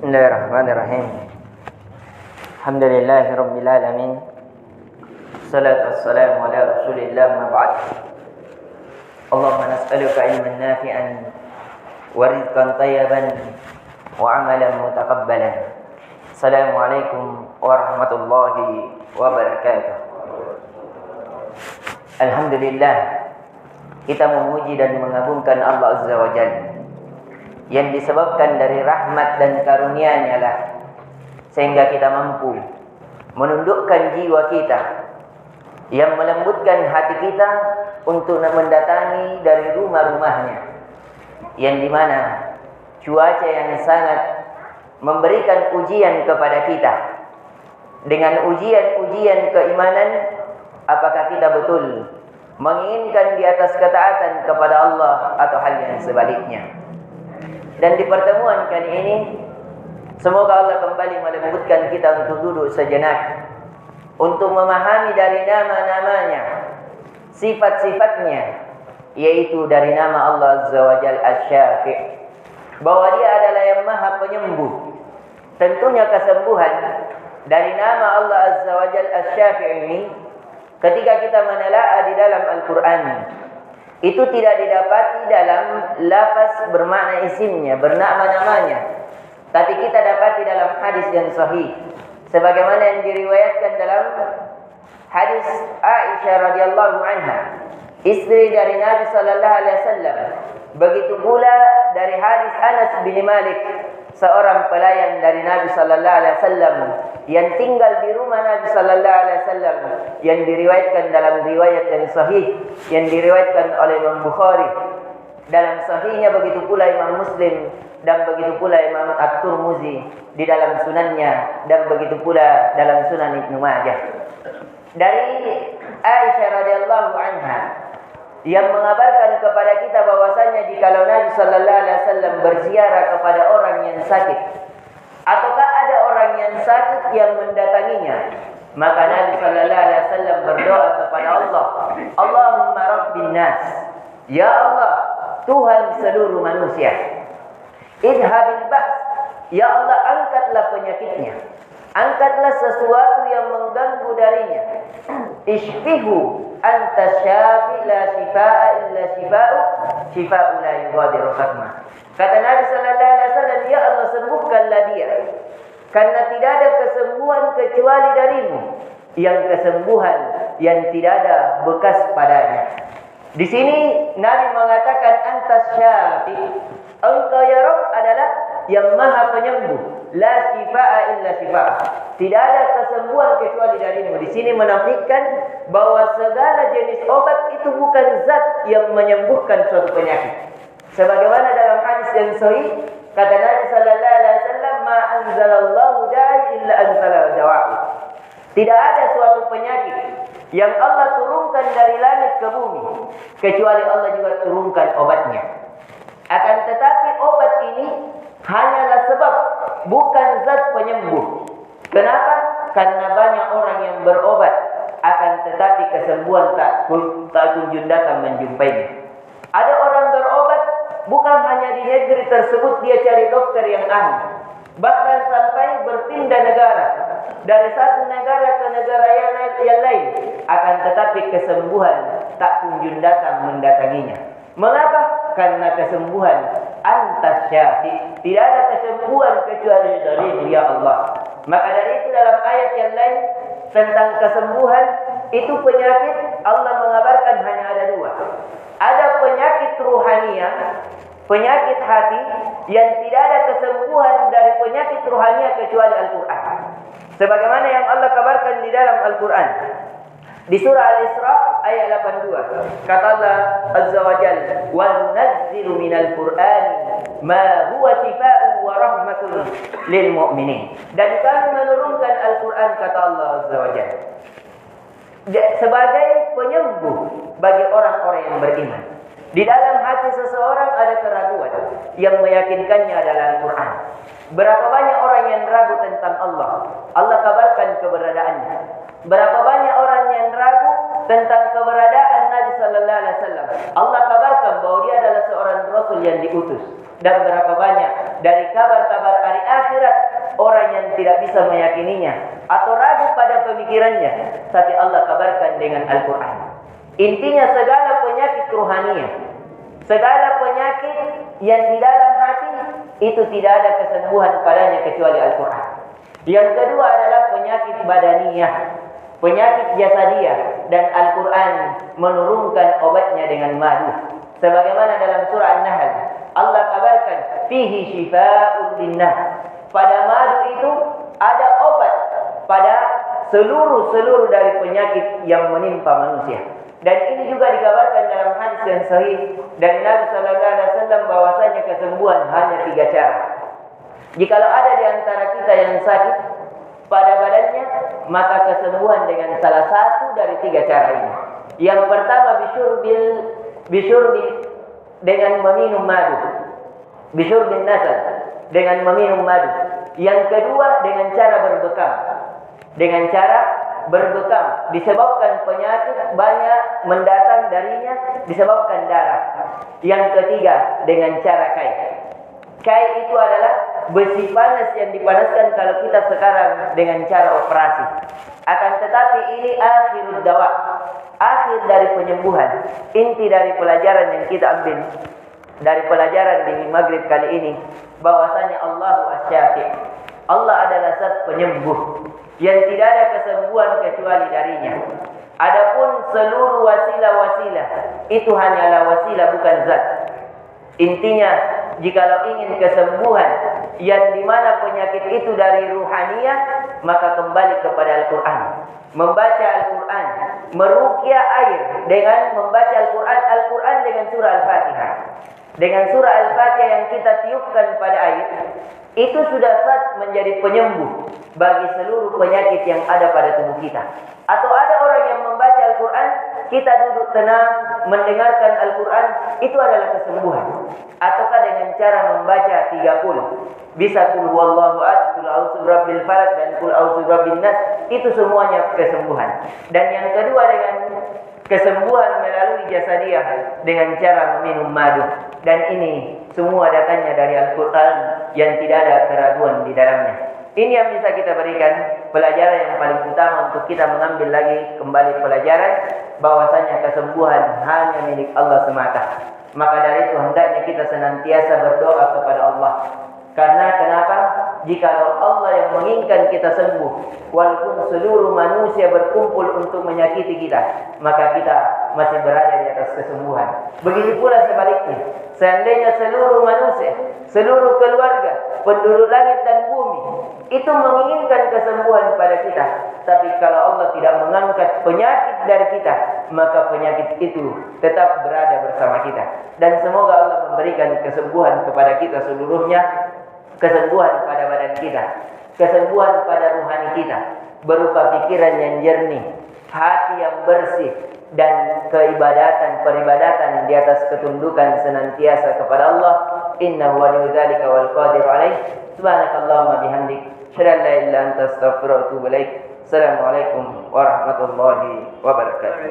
Bismillahirrahmanirrahim. Alhamdulillahirabbil alamin. Salatu wassalamu ala Rasulillah ma ba'd. Allahumma nas'aluka ilman nafi'an wa rizqan thayyiban wa 'amalan mutaqabbalan. Assalamualaikum warahmatullahi wabarakatuh. Alhamdulillah, kita memuji dan mengagungkan Allah Azza wa Jalla yang disebabkan dari rahmat dan karunia-Nya lah sehingga kita mampu menundukkan jiwa kita, yang melembutkan hati kita untuk mendatangi dari rumah-rumahnya, yang dimana cuaca yang sangat memberikan ujian kepada kita dengan ujian-ujian keimanan. Apakah kita betul menginginkan di atas ketaatan kepada Allah atau hal yang sebaliknya? Dan di pertemuan kali ini, semoga Allah kembali melembutkan kita untuk duduk sejenak, untuk memahami dari nama-namanya, sifat-sifatnya, yaitu dari nama Allah Azza wa Jalla Asy-Syafi', bahwa Dia adalah yang Maha Penyembuh. Tentunya kesembuhan dari nama Allah Azza wa Jalla Asy-Syafi' ini, ketika kita menelaah di dalam Al-Quran, itu tidak didapati dalam lafaz bermakna isimnya, bernama-namanya, tapi kita dapati dalam hadis yang sahih, sebagaimana yang diriwayatkan dalam hadis Aisyah radhiyallahu anha, istri dari Nabi sallallahu alaihi wasallam. Begitu pula dari hadis Anas bin Malik, seorang pelayan dari Nabi sallallahu alaihi wasallam yang tinggal di rumah Nabi sallallahu alaihi wasallam, yang diriwayatkan dalam riwayat yang sahih yang diriwayatkan oleh Imam Bukhari dalam sahihnya, begitu pula Imam Muslim, dan begitu pula Imam At-Tirmizi di dalam sunannya, dan begitu pula dalam Sunan Ibnu Majah, dari Aisyah radhiyallahu anha, yang mengabarkan kepada kita bahwasanya jikalau Nabi sallallahu alaihi wasallam berziarah kepada orang yang sakit, ataukah ada orang yang sakit yang mendatanginya, maka Nabi sallallahu alaihi wasallam berdoa kepada Allah, Allahumma rabbin nas, ya Allah, Tuhan seluruh manusia, idhabil ba's, ya Allah, angkatlah penyakitnya, angkatlah sesuatu yang mengganggu darinya, ishfihu anta syafi la shifaa illa shifa'u, shifa'u la yughadiru saqama. Kata Nabi sallallahu alaihi wasallam, ya Allah, sembuhkanlah dia, karena tidak ada kesembuhan kecuali darimu, yang kesembuhan yang tidak ada bekas padanya. Di sini Nabi mengatakan anta syafi, engkau ya Rabb adalah yang Maha Penyembuh, la shifaa illa shifaa, tidak ada kesembuhan kecuali darimu. Di sini menafikan bahwa segala jenis obat itu bukan zat yang menyembuhkan suatu penyakit. Sebagaimana dalam hadis yang sahih, kata Nabi sallallahu alaihi wasallam, ma anzalallahu da'i illa anzala dawa'i. Tidak ada suatu penyakit yang Allah turunkan dari langit ke bumi kecuali Allah juga turunkan obatnya. Akan tetapi obat ini hanyalah sebab, bukan zat penyembuh. Kenapa? Karena banyak orang yang berobat, akan tetapi kesembuhan tak kunjung datang menjumpainya. Ada orang berobat, bukan hanya di negeri tersebut dia cari dokter yang ahli, bahkan sampai berpindah negara, dari satu negara ke negara yang lain, akan tetapi kesembuhan tak kunjung datang mendatanginya. Mengapa? Karena kesembuhan anta syafi, tidak ada kesembuhan kecuali darimu ya Allah. Maka dari itu dalam ayat yang lain tentang kesembuhan itu, penyakit Allah mengabarkan hanya ada dua. Ada penyakit ruhaniyah, penyakit hati, yang tidak ada kesembuhan dari penyakit ruhaniyah kecuali Al-Quran. Sebagaimana yang Allah kabarkan di dalam Al-Quran di surah Al-Isra ayat 82, kata Allah Azza wa Jalla, wa nunazzilu minal Qur'ani ma huwa shifaa'un wa rahmatun lil mu'minin, dan kami menurunkan Al-Quran, kata Allah Azza wa Jalla, sebagai penyembuh bagi orang-orang yang beriman. Di dalam hati seseorang ada keraguan, yang meyakinkannya adalah Al-Quran. Berapa banyak orang yang ragu tentang Allah, Allah kabarkan keberadaannya. Berapa banyak orang yang ragu tentang keberadaan Nabi sallallahu alaihi wasallam, Allah kabarkan bahwa dia adalah seorang rasul yang diutus. Dan berapa banyak dari kabar-kabar hari akhirat orang yang tidak bisa meyakininya atau ragu pada pemikirannya, tapi Allah kabarkan dengan Al-Quran. Intinya segala penyakit rohania, segala penyakit yang di dalam hati itu tidak ada kesembuhan padanya kecuali Al-Quran. Yang kedua adalah penyakit badaniyah, penyakit jasadiah, dan Al-Quran menurunkan obatnya dengan madu. Sebagaimana dalam surah An-Nahl, Allah kabarkan, fihi syifa'un linnas. Pada madu itu ada obat pada seluruh dari penyakit yang menimpa manusia. Dan ini juga dikabarkan dalam hadis yang sahih dari Nabi sallallahu alaihi wasallam bahwasanya kesembuhan hanya 3 cara. Jikalau ada di antara kita yang sakit pada badannya, maka kesembuhan dengan salah satu dari 3 cara ini. Yang pertama bisyurbi dengan meminum madu. Bisyurbin nasal dengan meminum madu. Yang kedua dengan cara berbekam. Dengan cara berbekam disebabkan penyakit banyak mendatang darinya, disebabkan darah. Yang ketiga dengan cara kai. Kai itu adalah besi panas yang dipanaskan kalau kita sekarang dengan cara operasi. Akan tetapi ini akhirud dawa, akhir dari penyembuhan. Inti dari pelajaran yang kita ambil dari pelajaran di Maghrib kali ini, bahwasanya Allahu Asy-Syafi', Allah adalah zat penyembuh yang tidak ada kesembuhan kecuali darinya. Adapun seluruh wasilah-wasilah itu hanyalah wasilah, bukan zat. Intinya, jikalau ingin kesembuhan yang dimana penyakit itu dari ruhaniyah, maka kembali kepada Al-Quran. Membaca Al-Quran, meruqyah air dengan membaca Al-Quran. Al-Quran dengan surah Al-Fatihah. Dengan surah Al-Fatihah yang kita tiupkan pada air, itu sudah sah menjadi penyembuh bagi seluruh penyakit yang ada pada tubuh kita. Atau ada orang yang membaca Al-Quran, kita duduk tenang mendengarkan Al-Quran, itu adalah kesembuhan. Ataukah dengan cara membaca 30, bisa qul huwallahu ahad, qul a'udzu birabbil falaq, dan qul a'udzu birabbin nas, itu semuanya kesembuhan. Dan yang kedua dengan kesembuhan melalui jasadiah dengan cara meminum madu. Dan ini semua datanya dari Al-Quran yang tidak ada keraguan di dalamnya. Ini yang bisa kita berikan pelajaran yang paling utama untuk kita mengambil lagi kembali pelajaran bahwasanya kesembuhan hanya milik Allah semata. Maka dari itu hendaknya kita senantiasa berdoa kepada Allah. Karena kenapa? Jikalau Allah yang menginginkan kita sembuh, walaupun seluruh manusia berkumpul untuk menyakiti kita, maka kita masih berada di atas kesembuhan. Begitu pula sebaliknya, seandainya seluruh manusia, seluruh keluarga, penduduk langit dan bumi itu menginginkan kesembuhan pada kita, tapi kalau Allah tidak mengangkat penyakit dari kita, maka penyakit itu tetap berada bersama kita. Dan semoga Allah memberikan kesembuhan kepada kita seluruhnya, kesembuhan pada badan kita, kesembuhan pada rohani kita, berupa pikiran yang jernih, hati yang bersih, dan peribadatan di atas ketundukan senantiasa kepada Allah. Innahu waliyyu dzalika wal qadiru alaih. Subhanakallahumma bihamdik, asyhadu an la ilaha illa anta, astaghfiruka wa atubu ilaik. Assalamualaikum warahmatullahi wabarakatuh.